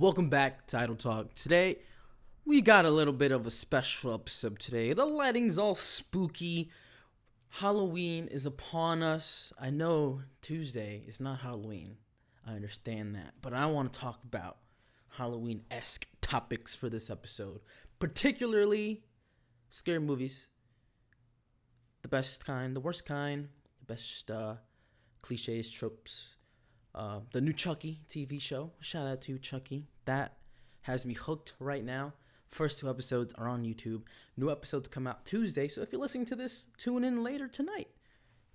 Welcome back to IdleTalk. Today, we got a little bit of a special episode today. The lighting's all spooky. Halloween is upon us. I know Tuesday is not Halloween. I understand that. But I want to talk about Halloween-esque topics for this episode. Particularly scary movies. The best kind, the worst kind, the best cliches, tropes. The new Chucky TV show. Shout out to Chucky. That has me hooked right now. First two episodes are on YouTube. New episodes come out Tuesday. So if you're listening to this, tune in later tonight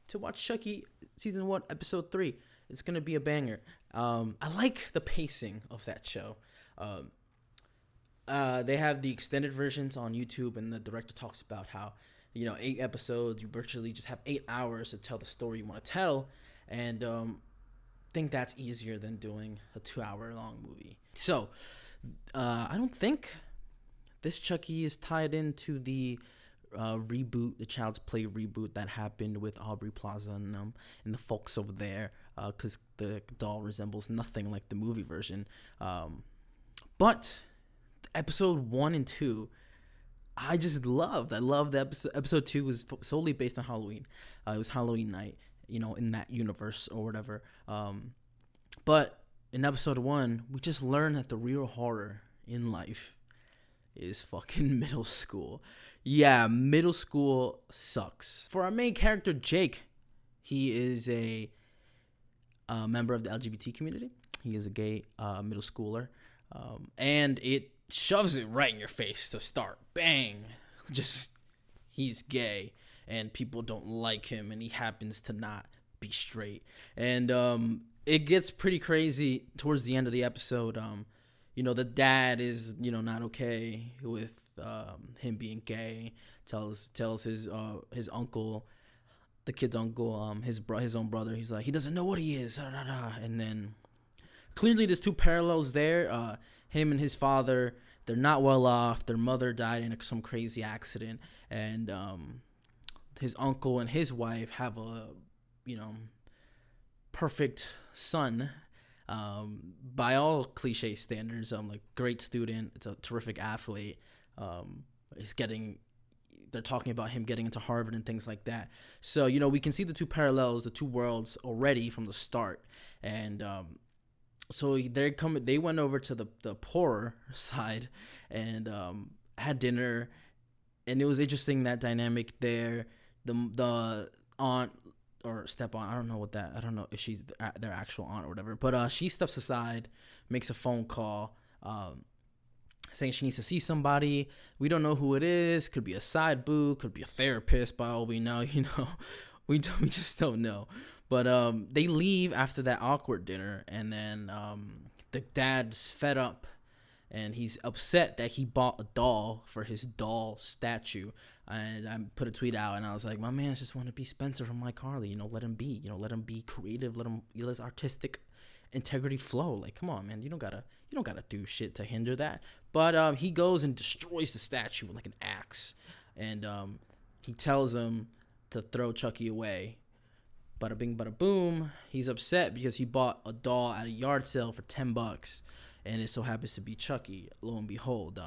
to watch Chucky Season 1, Episode 3. It's going to be a banger. I like the pacing of that show. They have the extended versions on YouTube, and the director talks about how, 8 episodes, you virtually just have 8 hours to tell the story you want to tell. And think that's easier than doing a 2-hour long movie. So I don't think this Chucky is tied into the reboot, the Child's Play reboot that happened with Aubrey Plaza and the folks over there, because the doll resembles nothing like the movie version. But episode 1 and 2, I just loved. I loved the episode. Episode 2 was solely based on Halloween. It was Halloween night, in that universe or whatever. But in episode 1, we just learned that the real horror in life is fucking middle school. Yeah, middle school sucks. For our main character, Jake, he is a member of the LGBT community. He is a gay middle schooler. And it shoves it right in your face to start. Bang. Just, he's gay. And people don't like him, and he happens to not be straight. And it gets pretty crazy towards the end of the episode. The dad is, not okay with him being gay. Tells his uncle, the kid's uncle, his own brother. He's like, he doesn't know what he is. And then clearly there's two parallels there. Him and his father, they're not well off. Their mother died in some crazy accident, and his uncle and his wife have a, perfect son, by all cliche standards. Like, great student. It's a terrific athlete. They're talking about him getting into Harvard and things like that. So, we can see the two parallels, the two worlds already from the start. And, so they went over to the poorer side and, had dinner, and it was interesting, that dynamic there. The aunt or step aunt, I don't know if she's their actual aunt or whatever, but she steps aside, makes a phone call, saying she needs to see somebody. We don't know who it is. Could be a side boo, could be a therapist, by all we know. We just don't know. But they leave after that awkward dinner, and then the dad's fed up, and he's upset that he bought a doll for his doll statue. And I put a tweet out, and I was like, my man just want to be Spencer from iCarly. Let him be. Let him be creative. Let his artistic integrity flow. Like, come on, man. You don't gotta do shit to hinder that. But he goes and destroys the statue with like an axe, and he tells him to throw Chucky away. Bada bing, bada boom. He's upset because he bought a doll at a yard sale for $10, and it so happens to be Chucky. Lo and behold,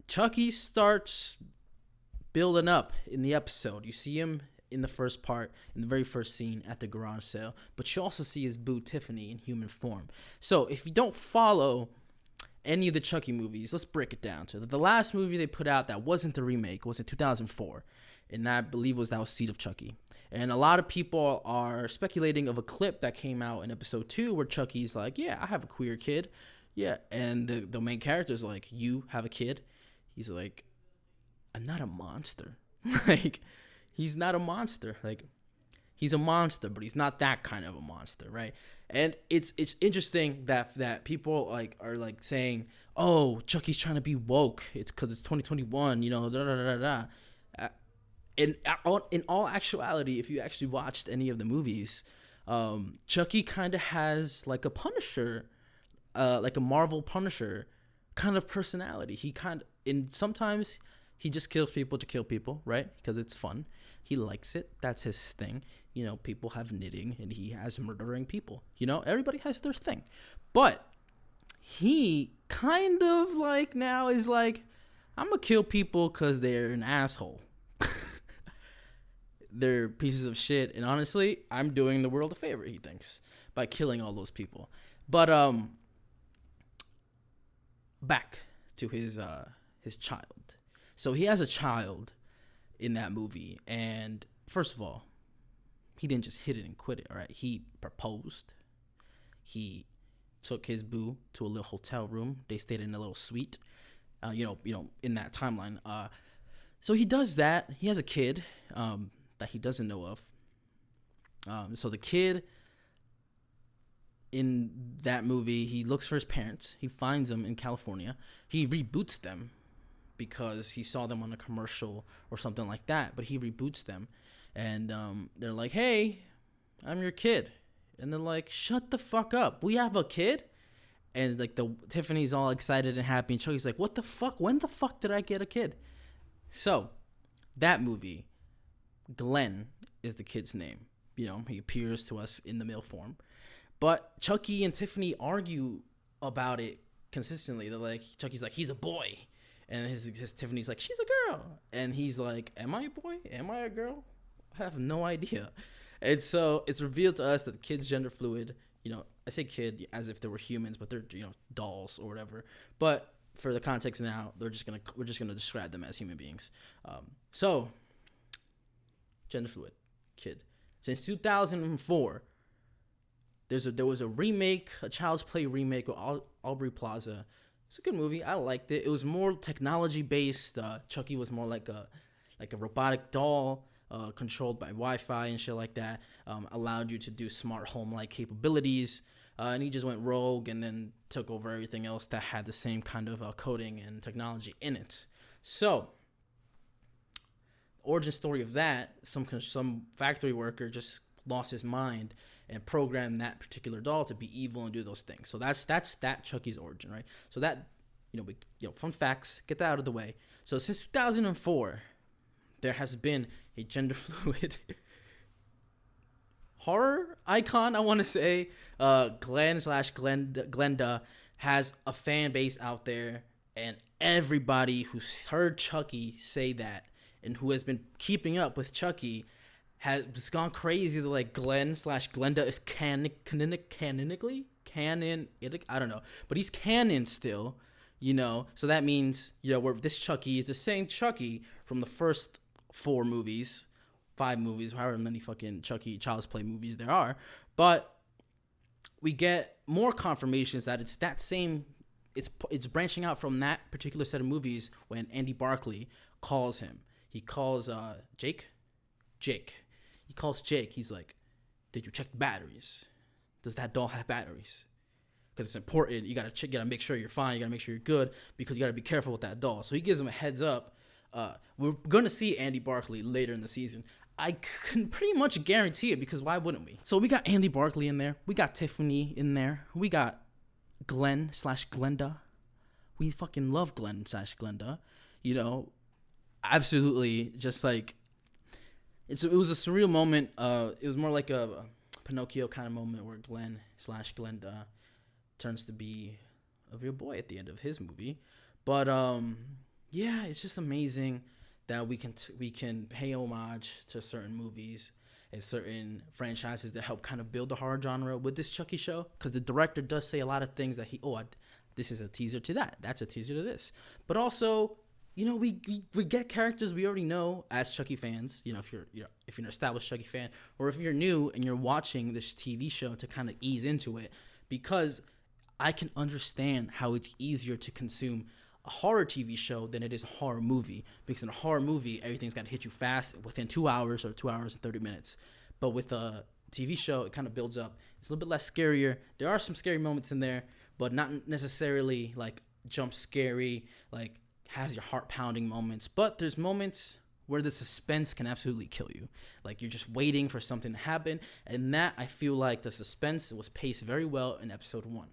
Chucky starts building up in the episode. You see him in the first part, in the very first scene at the garage sale, but you also see his boo Tiffany in human form. So if you don't follow any of the Chucky movies, let's break it down. So the last movie they put out that wasn't the remake was in 2004, and I believe that was Seed of Chucky. And a lot of people are speculating of a clip that came out in episode 2 where Chucky's like, yeah, I have a queer kid. Yeah, and the main character's like, you have a kid? He's like, I'm not a monster. Like, he's not a monster. Like, he's a monster, but he's not that kind of a monster, right? And it's interesting that people are saying, oh, Chucky's trying to be woke. It's because it's 2021, In all actuality, if you actually watched any of the movies, Chucky kind of has like a Punisher, like a Marvel Punisher kind of personality. Sometimes he just kills people to kill people, right? Because it's fun. He likes it. That's his thing. People have knitting, and he has murdering people. Everybody has their thing. But he kind of like now is like, I'm gonna kill people because they're an asshole. They're pieces of shit, and honestly, I'm doing the world a favor, he thinks, by killing all those people. But back to his child. So he has a child in that movie, and first of all, he didn't just hit it and quit it. All right, he proposed. He took his boo to a little hotel room. They stayed in a little suite. In that timeline. So he does that. He has a kid that he doesn't know of. So the kid in that movie, he looks for his parents. He finds them in California. He reboots them because he saw them on a commercial or something like that. But he reboots them, and they're like, "Hey, I'm your kid," and they're like, "Shut the fuck up. We have a kid." And like Tiffany's all excited and happy, and Chucky's like, "What the fuck? When the fuck did I get a kid?" So that movie, Glenn is the kid's name. He appears to us in the male form, but Chucky and Tiffany argue about it consistently. They're like, Chucky's like, "He's a boy," and his Tiffany's like, "She's a girl," and he's like, "Am I a boy? Am I a girl? I have no idea." And so it's revealed to us that the kid's gender fluid. I say kid as if they were humans, but they're dolls or whatever. But for the context now, we're just gonna describe them as human beings. So gender fluid kid. Since 2004, there was a remake, a Child's Play remake with Aubrey Plaza. It's a good movie. I liked it. It was more technology based. Chucky was more like a robotic doll. Controlled by Wi-Fi and shit like that, allowed you to do smart home-like capabilities, and he just went rogue and then took over everything else that had the same kind of coding and technology in it. So, origin story of that, some factory worker just lost his mind and programmed that particular doll to be evil and do those things. So that's that Chucky's origin, right? So that, fun facts, get that out of the way. So since 2004, there has been a gender fluid horror icon, I want to say. Glenda has a fan base out there, and everybody who's heard Chucky say that and who has been keeping up with Chucky has gone crazy. They're like, Glenda is canonically canon. I don't know, but he's canon still. So that means this Chucky is the same Chucky from the first 5 movies, however many fucking Chucky Child's Play movies there are. But we get more confirmations that it's that same. It's branching out from that particular set of movies when Andy Barclay calls him. He calls Jake. He calls Jake. He's like, "Did you check the batteries? Does that doll have batteries? Because it's important. You gotta make sure you're fine. You gotta make sure you're good because you gotta be careful with that doll." So he gives him a heads up. We're gonna see Andy Barclay later in the season. I can pretty much guarantee it because why wouldn't we? So we got Andy Barclay in there. We got Tiffany in there. We got Glenn/Glenda. We fucking love Glenn/Glenda. Absolutely. Just like it was a surreal moment. It was more like a Pinocchio kind of moment where Glenn/Glenda turns to be a real boy at the end of his movie. But yeah, it's just amazing that we can pay homage to certain movies and certain franchises that help kind of build the horror genre with this Chucky show. Because the director does say a lot of things that this is a teaser to that. That's a teaser to this. But also, we get characters we already know as Chucky fans. If you're an established Chucky fan, or if you're new and you're watching this TV show to kind of ease into it, because I can understand how it's easier to consume a horror TV show than it is a horror movie, because in a horror movie everything's got to hit you fast within 2 hours or 2 hours and 30 minutes. But with a TV show, it kind of builds up. It's a little bit less scarier. There are some scary moments in there, but not necessarily like jump scary, like has your heart pounding moments. But there's moments where the suspense can absolutely kill you. Like you're just waiting for something to happen, and that I feel like the suspense was paced very well in episode 1.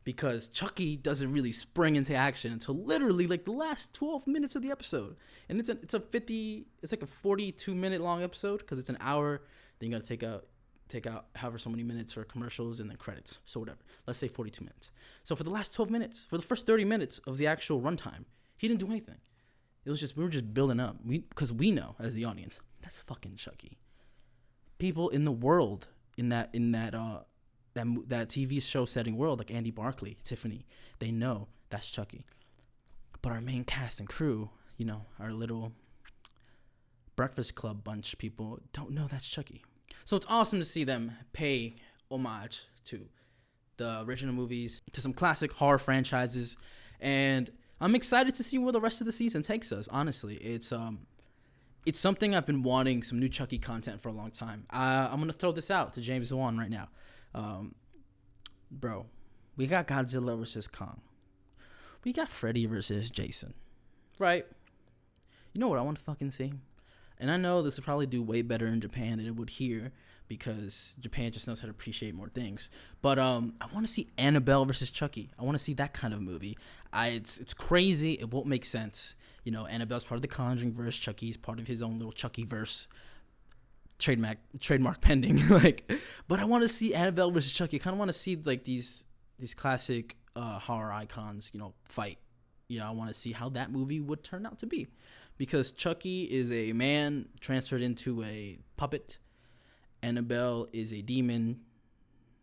Because Chucky doesn't really spring into action until literally like the last 12 minutes of the episode. And it's like a 42-minute long episode because it's an hour. Then you got to take a take out however so many minutes for commercials and then credits. So whatever. Let's say 42 minutes. So for the last 12 minutes, for the first 30 minutes of the actual runtime, he didn't do anything. It was just, we were just building up. Because we know as the audience, that's fucking Chucky. People in the world, in that TV show setting world, like Andy Barclay, Tiffany, they know that's Chucky. But our main cast and crew, you know, our little Breakfast Club bunch people don't know that's Chucky. So it's awesome to see them pay homage to the original movies, to some classic horror franchises, and I'm excited to see where the rest of the season takes us. Honestly, it's something I've been wanting, some new Chucky content for a long time. I'm gonna throw this out to James Wan right now, bro. We got Godzilla versus Kong. We got Freddy versus Jason, right? You know what I want to fucking see? And I know this would probably do way better in Japan than it would here because Japan just knows how to appreciate more things. But I want to see Annabelle versus Chucky. I want to see that kind of movie. It's crazy. It won't make sense. You know, Annabelle's part of the Conjuring verse. Chucky's part of his own little Chucky verse. Trademark pending. But I want to see Annabelle versus Chucky. I kind of want to see like these classic horror icons, you know, fight. You know, I want to see how that movie would turn out to be. Because Chucky is a man transferred into a puppet. Annabelle is a demon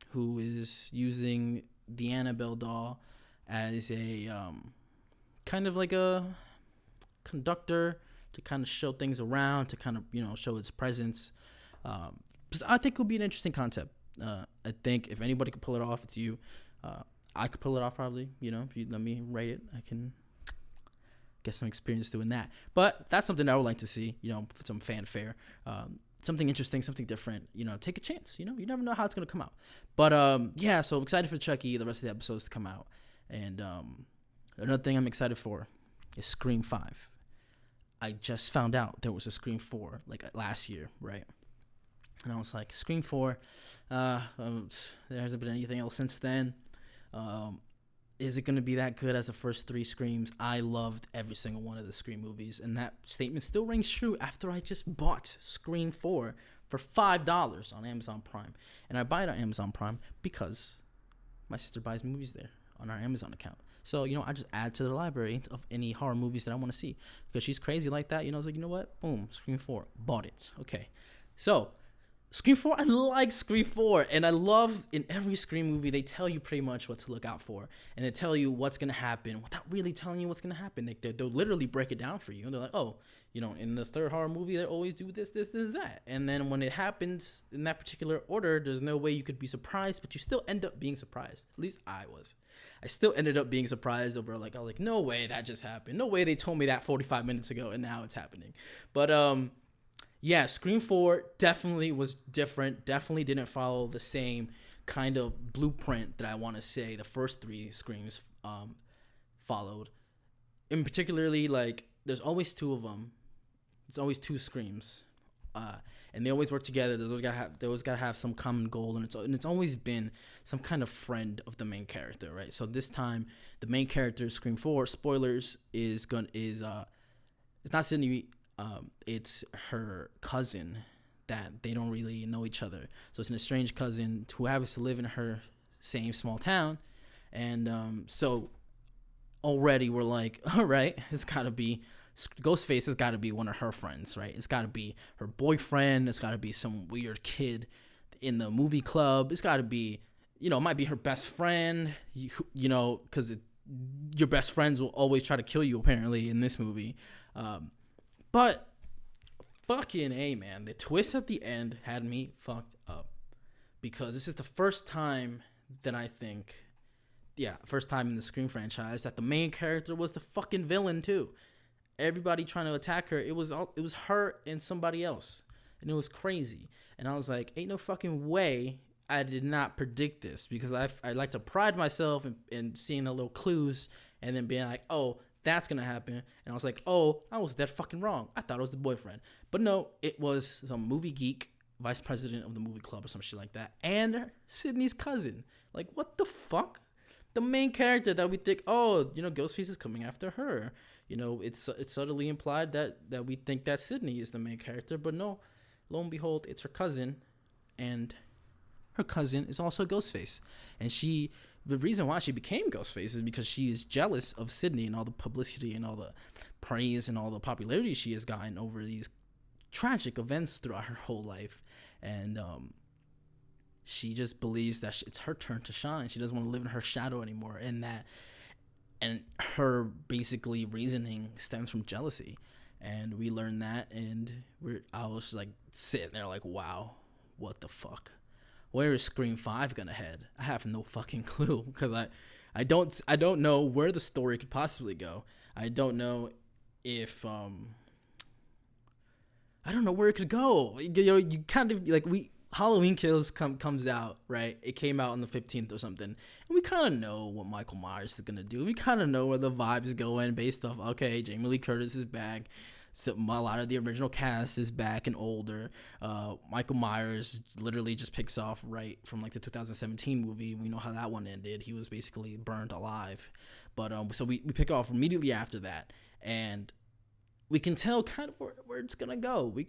who is using the Annabelle doll as a kind of like a conductor to kind of show things around, to kind of, you know, show its presence. I think it would be an interesting concept. I think if anybody could pull it off, it's you. I could pull it off probably. You know, if you let me write it, I can get some experience doing that. But that's something I would like to see, you know, some fanfare, something interesting, something different, you know, take a chance, you know, you never know how it's going to come out. But yeah, so I'm excited for Chucky, the rest of the episodes to come out. And another thing I'm excited for is Scream 5. I just found out there was a Scream 4 like last year, right? And I was like, Scream 4, there hasn't been anything else since then. Is it going to be that good as the first 3 Screams? I loved every single one of the Scream movies, and that statement still rings true after I just bought Scream 4 for $5 on Amazon Prime. And I buy it on Amazon Prime because my sister buys movies there on our Amazon account. So, you know, I just add to the library of any horror movies that I want to see because she's crazy like that. You know, I was like, you know what? Boom, Scream 4, bought it. Okay. So, Scream 4, I like Scream 4, and I love in every Scream movie, they tell you pretty much what to look out for, and they tell you what's going to happen without really telling you what's going to happen. They'll literally break it down for you, and they're like, oh, you know, in the third horror movie, they always do this, that, and then when it happens in that particular order, there's no way you could be surprised, but you still end up being surprised. At least I was. I still ended up being surprised over, like, I was like, no way that just happened. No way they told me that 45 minutes ago, and now it's happening. But, yeah, Scream 4 definitely was different, definitely didn't follow the same kind of blueprint that I want to say the first 3 Screams followed. In particularly, like, there's always 2 of them. There's always 2 Screams. And they always work together. They always gotta have some common goal, and it's always been some kind of friend of the main character, right? So this time, the main character, Scream 4, spoilers, is it's not Sydney. It's her cousin that they don't really know each other. So it's an estranged cousin who happens to live in her same small town. And so already we're like, all right, it's got to be, Ghostface has got to be one of her friends, right? It's got to be her boyfriend. It's got to be some weird kid in the movie club. It's got to be, you know, it might be her best friend, you know, because your best friends will always try to kill you, apparently, in this movie. But fucking A, man, the twist at the end had me fucked up because this is the first time that I think, first time in the Scream franchise that the main character was the fucking villain too. Everybody trying to attack her, it was her and somebody else, and it was crazy. And I was like, ain't no fucking way I did not predict this because I like to pride myself in seeing the little clues and then being like, oh, that's going to happen. And I was like, oh, I was dead fucking wrong. I thought it was the boyfriend. But no, it was some movie geek, vice president of the movie club or some shit like that. And Sydney's cousin. Like, what the fuck? The main character that we think, oh, you know, Ghostface is coming after her. You know, it's subtly implied that we think that Sydney is the main character. But no, lo and behold, it's her cousin. And her cousin is also Ghostface, and the reason why she became Ghostface is because she is jealous of Sydney and all the publicity and all the praise and all the popularity she has gotten over these tragic events throughout her whole life. And she just believes that it's her turn to shine. She doesn't want to live in her shadow anymore, and her basically reasoning stems from jealousy. And we learned that, and I was like sitting there like, wow, what the fuck? Where is Scream 5 gonna head? I have no fucking clue, because I don't know where the story could possibly go. I don't know if I don't know where it could go. You kind of like Halloween Kills comes out, right? It came out on the 15th or something, and we kind of know what Michael Myers is gonna do. We kind of know where the vibe is going based off, okay, Jamie Lee Curtis is back. So a lot of the original cast is back and older. Michael Myers literally just picks off right from like the 2017 movie. We know how that one ended. He was basically burned alive. But so we pick off immediately after that, and we can tell kind of where it's gonna go. We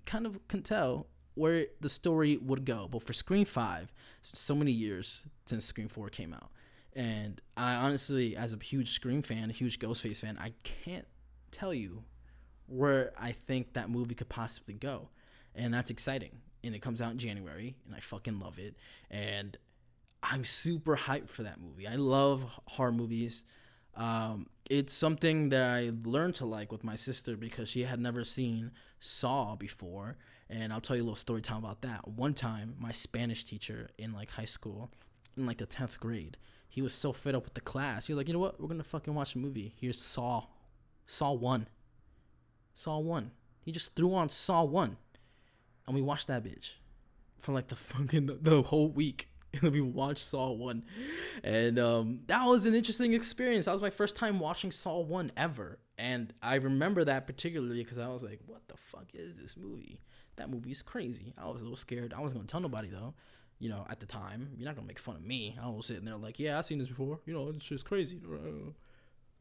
kind of can tell where the story would go. But for Scream 5, so many years since Scream 4 came out, and I honestly, as a huge Scream fan, a huge Ghostface fan, I can't tell you where I think that movie could possibly go. And that's exciting. And it comes out in January, and I fucking love it. And I'm super hyped for that movie. I love horror movies. It's something that I learned to like with my sister because she had never seen Saw before. And I'll tell you a little story time about that. One time, my Spanish teacher in like high school, in like the 10th grade, he was so fed up with the class. He was like, you know what? We're going to fucking watch a movie. Here's Saw 1. Saw 1. He just threw on Saw 1. And we watched that bitch for like the whole week. And we watched Saw 1. And that was an interesting experience. That was my first time watching Saw 1 ever. And I remember that particularly because I was like, what the fuck is this movie? That movie is crazy. I was a little scared. I wasn't going to tell nobody though. You know, at the time, you're not going to make fun of me. I was sitting there like, yeah, I've seen this before. You know, it's just crazy.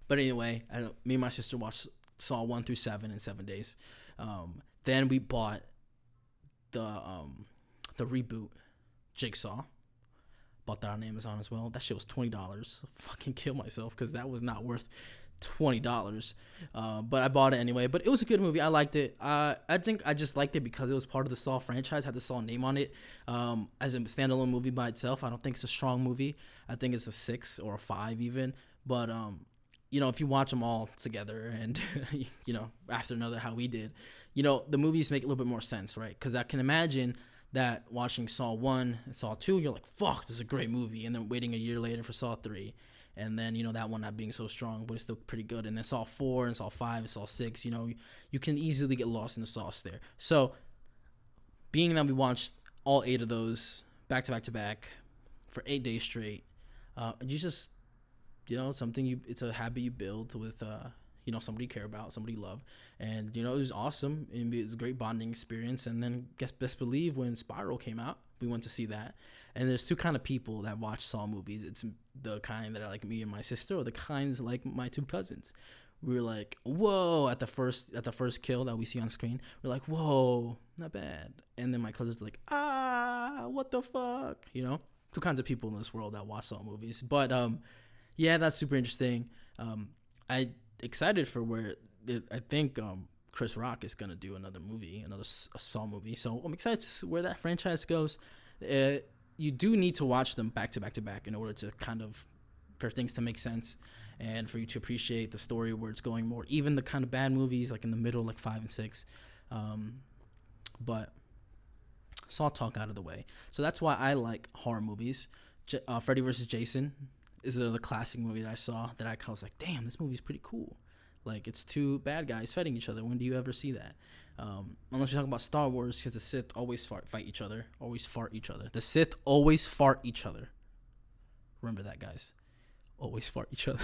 But anyway, me and my sister watched Saw 1 through 7 in 7 days. Then we bought the reboot Jigsaw. Bought that on Amazon as well. That shit was $20. Fucking kill myself because that was not worth $20. But I bought it anyway. But it was a good movie. I liked it. I think I just liked it because it was part of the Saw franchise. Had the Saw name on it. As a standalone movie by itself, I don't think it's a strong movie. I think it's a 6 or a 5 even. But you know, if you watch them all together and, you know, after another how we did, you know, the movies make a little bit more sense, right? Because I can imagine that watching Saw 1 and Saw 2, you're like, fuck, this is a great movie. And then waiting a year later for Saw 3. And then, you know, that one not being so strong, but it's still pretty good. And then Saw 4 and Saw 5 and Saw 6, you know, you can easily get lost in the sauce there. So, being that we watched all 8 of those back to back to back for 8 days straight, you just, you know, it's a habit you build with, you know, somebody you care about, somebody you love. And, you know, it was awesome. And it was a great bonding experience. And then, best believe when Spiral came out, we went to see that. And there's two kind of people that watch Saw movies. It's the kind that are like me and my sister, or the kinds like my 2 cousins. We were like, whoa, at the first kill that we see on screen, we're like, whoa, not bad. And then my cousin's like, what the fuck? You know, 2 kinds of people in this world that watch Saw movies. But, yeah, that's super interesting. I excited for I think Chris Rock is gonna do another movie, another Saw movie. So I'm excited to see where that franchise goes. You do need to watch them back to back to back in order to for things to make sense and for you to appreciate the story where it's going more. Even the kind of bad movies like in the middle, like 5 and 6. But Saw talk out of the way. So that's why I like horror movies. Freddy Vs Jason is the classic movie that I saw that I was like, damn, this movie's pretty cool. Like, it's 2 bad guys fighting each other. When do you ever see that? Unless you're talking about Star Wars, because the Sith always fight each other. Always fart each other. The Sith always fart each other. Remember that, guys. Always fart each other.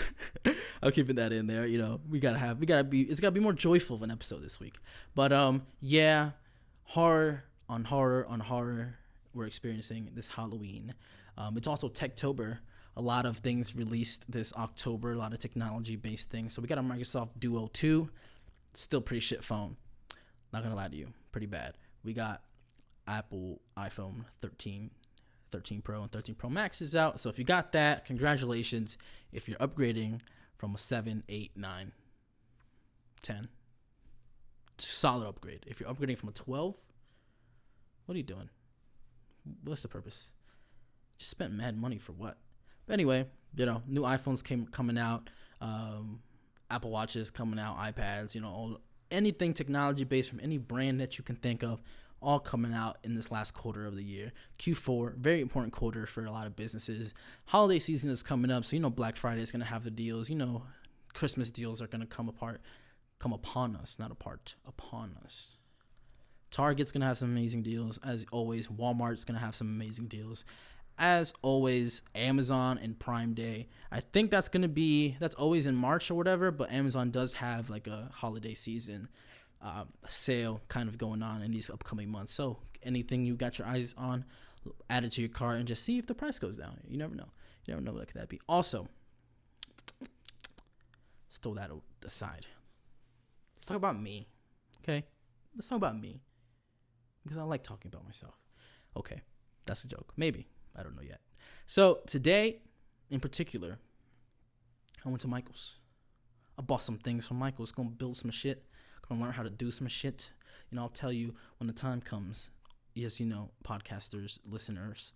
I'm keeping that in there. You know, it's gotta be more joyful of an episode this week. But, yeah, horror on horror we're experiencing this Halloween. It's also Techtober. A lot of things released this October, a lot of technology-based things. So we got a Microsoft Duo 2, still pretty shit phone. Not gonna lie to you, pretty bad. We got Apple iPhone 13 13 Pro and 13 Pro Max is out. So if you got that, congratulations. If you're upgrading from a 7, 8, 9, 10, solid upgrade. If you're upgrading from a 12, what are you doing? What's the purpose? Just spent mad money for what? But anyway, new iPhones coming out, Apple Watches coming out, iPads, anything technology based from any brand that you can think of, all coming out in this last quarter of the year. Q4, very important quarter for a lot of businesses. Holiday season is coming up, so Black Friday is going to have the deals. Christmas deals are going to come upon us, not apart, upon us. Target's going to have some amazing deals, as always. Walmart's going to have some amazing deals. As always, Amazon and Prime Day. I think that's always in March or whatever, but Amazon does have like a holiday season sale kind of going on in these upcoming months. So anything you got your eyes on, add it to your cart and just see if the price goes down. You never know. You never know what that could be. Also, let's throw that aside. Let's talk about me. Okay? Let's talk about me. Because I like talking about myself. Okay. That's a joke. Maybe. I don't know yet. So today, in particular, I went to Michael's. I bought some things from Michael's. Gonna build some shit. Gonna learn how to do some shit. I'll tell you when the time comes. Yes, podcasters, listeners,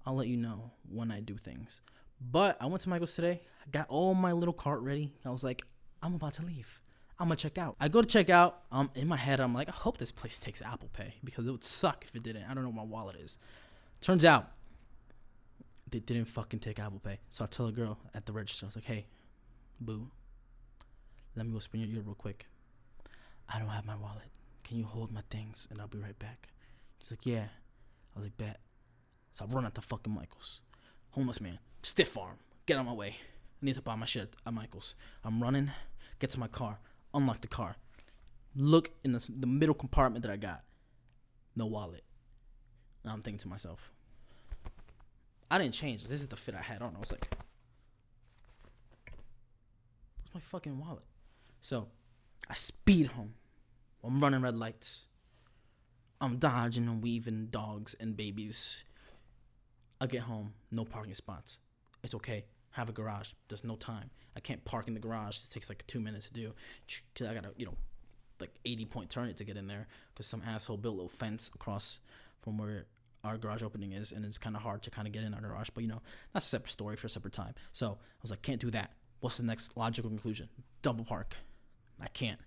I'll let you know when I do things. But I went to Michael's today. I got all my little cart ready. I was like, I'm about to leave. I'm gonna check out. I go to check out. In my head, I'm like, I hope this place takes Apple Pay because it would suck if it didn't. I don't know where my wallet is. Turns out, they didn't fucking take Apple Pay. So I tell a girl at the register, I was like, hey, boo, let me whisper in your ear real quick. I don't have my wallet. Can you hold my things and I'll be right back? She's like, yeah. I was like, bet. So I run out to fucking Michael's. Homeless man, stiff arm, get out of my way. I need to buy my shit at Michael's. I'm running, get to my car, unlock the car, look in the middle compartment that I got. No wallet. Now I'm thinking to myself, I didn't change. This is the fit I had on. I was like, where's my fucking wallet? So I speed home. I'm running red lights. I'm dodging and weaving dogs and babies. I get home. No parking spots. It's okay. Have a garage. There's no time. I can't park in the garage. It takes like 2 minutes to do. Because I got to, like 80-point turn it to get in there. Because some asshole built a little fence across from where our garage opening is, and it's kind of hard to kind of get in our garage, but that's a separate story for a separate time. So I was like, can't do that. What's the next logical conclusion? Double park. I can't.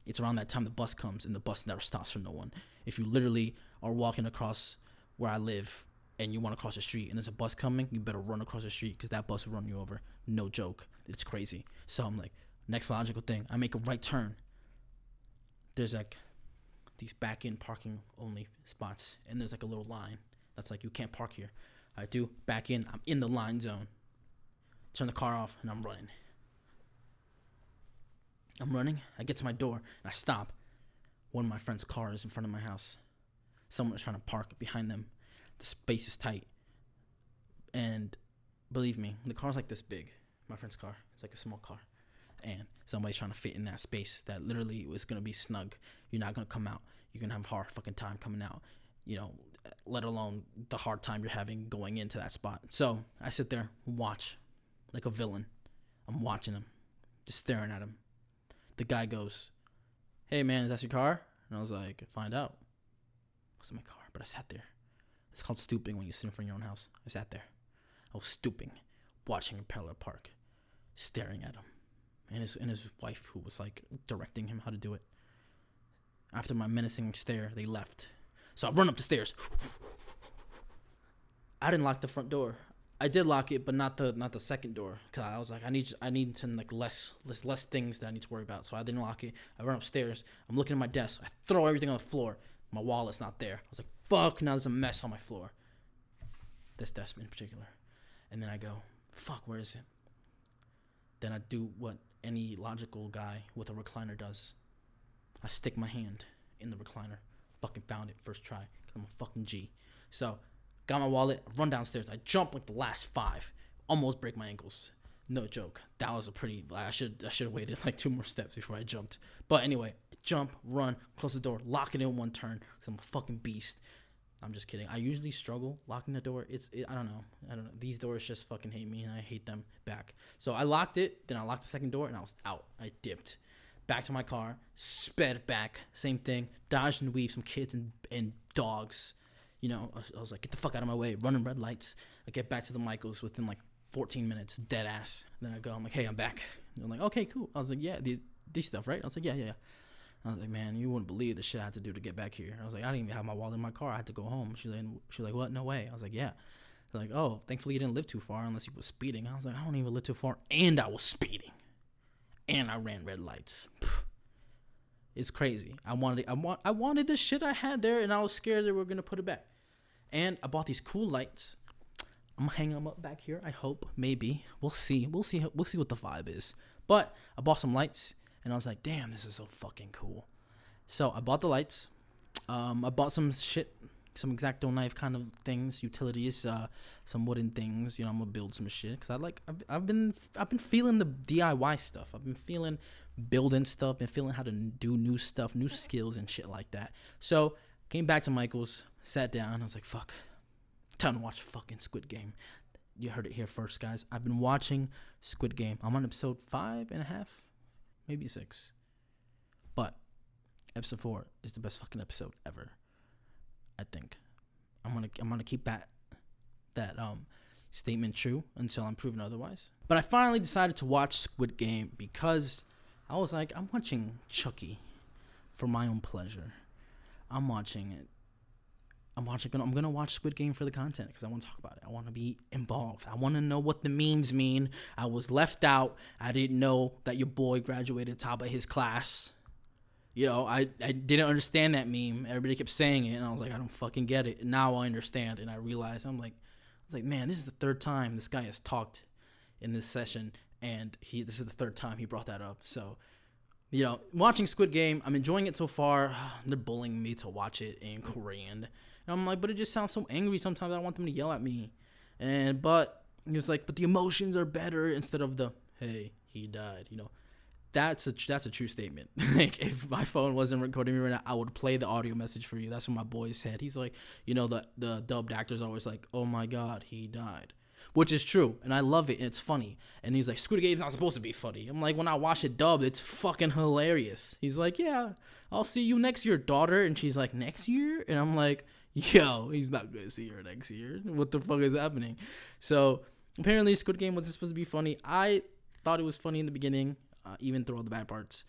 It's around that time the bus comes, and the bus never stops for no one. If you literally are walking across where I live and you want to cross the street and there's a bus coming, you better run across the street because that bus will run you over. No joke. It's crazy. So I'm like, next logical thing, I make a right turn. There's like these back-in parking only spots, and there's like a little line that's like, you can't park here. I do back in. I'm in the line zone. Turn the car off, and I'm running. I get to my door, and I stop. One of my friend's cars in front of my house. Someone is trying to park behind them. The space is tight, and believe me, the car's like this big. My friend's car. It's like a small car, and somebody's trying to fit in that space that literally is going to be snug. You're not going to come out. You're going to have a hard fucking time coming out, let alone the hard time you're having going into that spot. So I sit there, watch like a villain. I'm watching him, just staring at him. The guy goes, hey man, is that your car? And I was like, find out. What's in my car? But I sat there. It's called stooping when you sit in front of your own house. I sat there. I was stooping, watching him parallel park, staring at him. And his wife, who was like directing him how to do it. After my menacing stare, they left. So I run up the stairs. I didn't lock the front door. I did lock it, but not the second door. Cause I was like, I need to like less things that I need to worry about. So I didn't lock it. I run upstairs. I'm looking at my desk. I throw everything on the floor. My wallet's not there. I was like, fuck, now there's a mess on my floor. This desk in particular. And then I go, fuck, where is it? Then I do what any logical guy with a recliner does. I stick my hand in the recliner. Fucking found it first try. Cause I'm a fucking G. So, got my wallet, run downstairs. I jump like the last 5. Almost break my ankles. No joke. That was a pretty... I should have waited like 2 more steps before I jumped. But anyway, jump, run, close the door, lock it in one turn. Cause I'm a fucking beast. I'm just kidding. I usually struggle locking the door. I don't know. These doors just fucking hate me, and I hate them back. So I locked it. Then I locked the second door, and I was out. I dipped back to my car, sped back. Same thing. Dodged and weaved some kids and dogs. You know, I was like, get the fuck out of my way. Running red lights. I get back to the Michaels within like 14 minutes, dead ass. And then I go, I'm like, hey, I'm back. And I'm like, okay, cool. I was like, yeah, these stuff, right? I was like, yeah. I was like, man, you wouldn't believe the shit I had to do to get back here. I was like, I didn't even have my wallet in my car. I had to go home. She's like, what? No way. I was like, yeah. They're like, oh, thankfully you didn't live too far unless you were speeding. I was like, I don't even live too far, and I was speeding, and I ran red lights. It's crazy. I wanted this shit I had there, and I was scared they were gonna put it back. And I bought these cool lights. I'm gonna hang them up back here. I hope, maybe. We'll see. We'll see what the vibe is. But I bought some lights. And I was like, damn, this is so fucking cool. So I bought the lights. I bought some shit, some X-Acto knife kind of things, utilities, some wooden things. You know, I'm gonna build some shit because I've been feeling the DIY stuff. I've been feeling building stuff, been feeling how to do new stuff, new skills and shit like that. So came back to Michael's, sat down. I was like, fuck, time to watch fucking Squid Game. You heard it here first, guys. I've been watching Squid Game. I'm on episode 5.5. Maybe 6. But episode 4 is the best fucking episode ever. I think. I'm gonna keep that statement true until I'm proven otherwise. But I finally decided to watch Squid Game because I was like, I'm watching Chucky for my own pleasure. I'm watching it. I'm gonna watch Squid Game for the content because I want to talk about it. I want to be involved. I want to know what the memes mean. I was left out. I didn't know that your boy graduated top of his class. You know, I didn't understand that meme. Everybody kept saying it, and I was like, I don't fucking get it. And now I understand, and I realized I was like, man, this is the third time this guy has talked in this session, and this is the third time he brought that up. So, you know, watching Squid Game, I'm enjoying it so far. They're bullying me to watch it in Korean. And I'm like, but it just sounds so angry sometimes. I don't want them to yell at me. But he was like, but the emotions are better instead of the, hey, he died. You know, that's a true statement. Like, if my phone wasn't recording me right now, I would play the audio message for you. That's what my boy said. He's like, you know, the dubbed actor's always like, oh my God, he died. Which is true, and I love it, and it's funny. And he's like, Squid Game's not supposed to be funny. I'm like, when I watch it dubbed, it's fucking hilarious. He's like, yeah, I'll see you next year, daughter. And she's like, next year? And I'm like, yo, he's not going to see her next year. What the fuck is happening? So, apparently, Squid Game was supposed to be funny. I thought it was funny in the beginning, even through all the bad parts.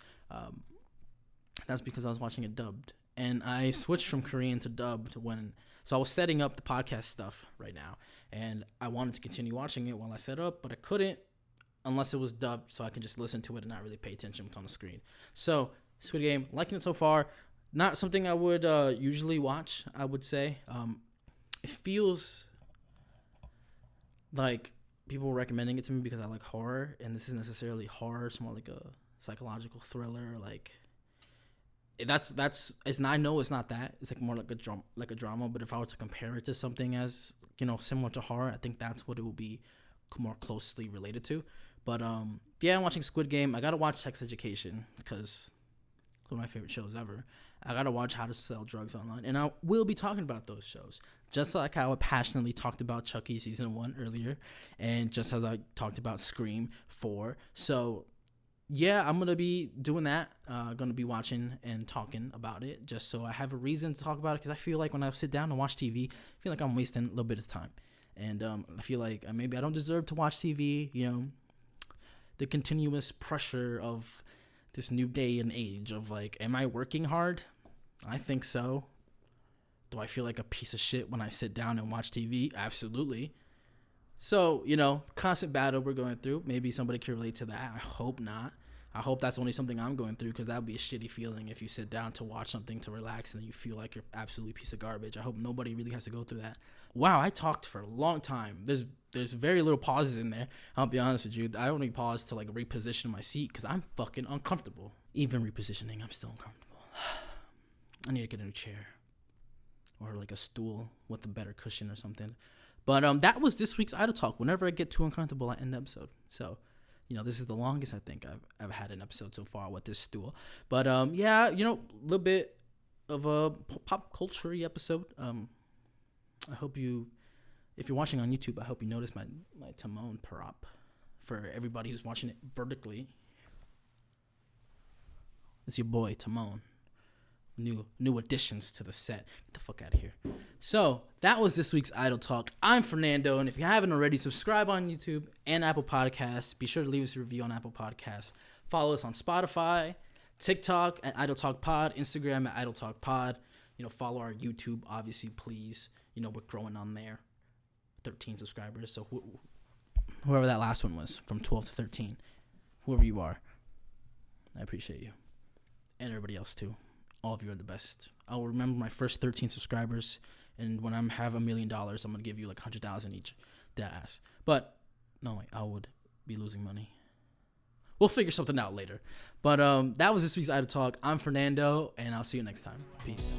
That's because I was watching it dubbed. And I switched from Korean to dubbed so I was setting up the podcast stuff right now. And I wanted to continue watching it while I set up, but I couldn't unless it was dubbed, so I could just listen to it and not really pay attention what's on the screen. So, Squid Game, liking it so far. Not something I would usually watch, I would say. It feels like people were recommending it to me because I like horror, and this isn't necessarily horror. It's more like a psychological thriller. Like, I know it's not that. It's like more like a drama. But if I were to compare it to something as, you know, similar to horror, I think that's what it will be more closely related to. But yeah, I'm watching Squid Game. I gotta watch Sex Education because it's one of my favorite shows ever. I gotta watch How to Sell Drugs Online, and I will be talking about those shows, just like how I passionately talked about Chucky season 1 earlier, and just as I talked about Scream 4. So yeah, I'm gonna be doing that. Gonna be watching and talking about it, just so I have a reason to talk about it. Because I feel like when I sit down and watch TV, I feel like I'm wasting a little bit of time, and I feel like maybe I don't deserve to watch TV. You know, the continuous pressure of this new day and age of like, am I working hard? I think so. Do I feel like a piece of shit when I sit down and watch TV? Absolutely. So, you know, constant battle we're going through. Maybe somebody can relate to that. I hope not. I hope that's only something I'm going through, because that would be a shitty feeling if you sit down to watch something to relax and then you feel like you're absolutely a piece of garbage. I hope nobody really has to go through that. Wow, I talked for a long time. There's very little pauses in there. I'll be honest with you. I only pause to like reposition my seat because I'm fucking uncomfortable. Even repositioning, I'm still uncomfortable. I need to get a new chair or like a stool with a better cushion or something. But that was this week's Idle Talk. Whenever I get too uncomfortable, I end the episode. So, you know, this is the longest I think I've had an episode so far with this stool. But yeah, you know, a little bit of a pop culture-y episode. I hope you, if you're watching on YouTube, I hope you notice my Timon prop. For everybody who's watching it vertically, it's your boy Timon. New additions to the set. Get the fuck out of here. So that was this week's Idle Talk. I'm Fernando, and if you haven't already, subscribe on YouTube and Apple Podcasts. Be sure to leave us a review on Apple Podcasts. Follow us on Spotify, TikTok at IdleTalk Pod, Instagram at IdleTalk Pod. Follow our YouTube, obviously, please. We're growing on there. 13 subscribers. So whoever that last one was, from 12 to 13, whoever you are, I appreciate you, and everybody else too. All of you are the best. I'll remember my first 13 subscribers, and when I have $1 million, I'm gonna give you like 100,000 each. Dead ass. But no, I would be losing money. We'll figure something out later. But that was this week's Idle Talk. I'm Fernando, and I'll see you next time. Peace.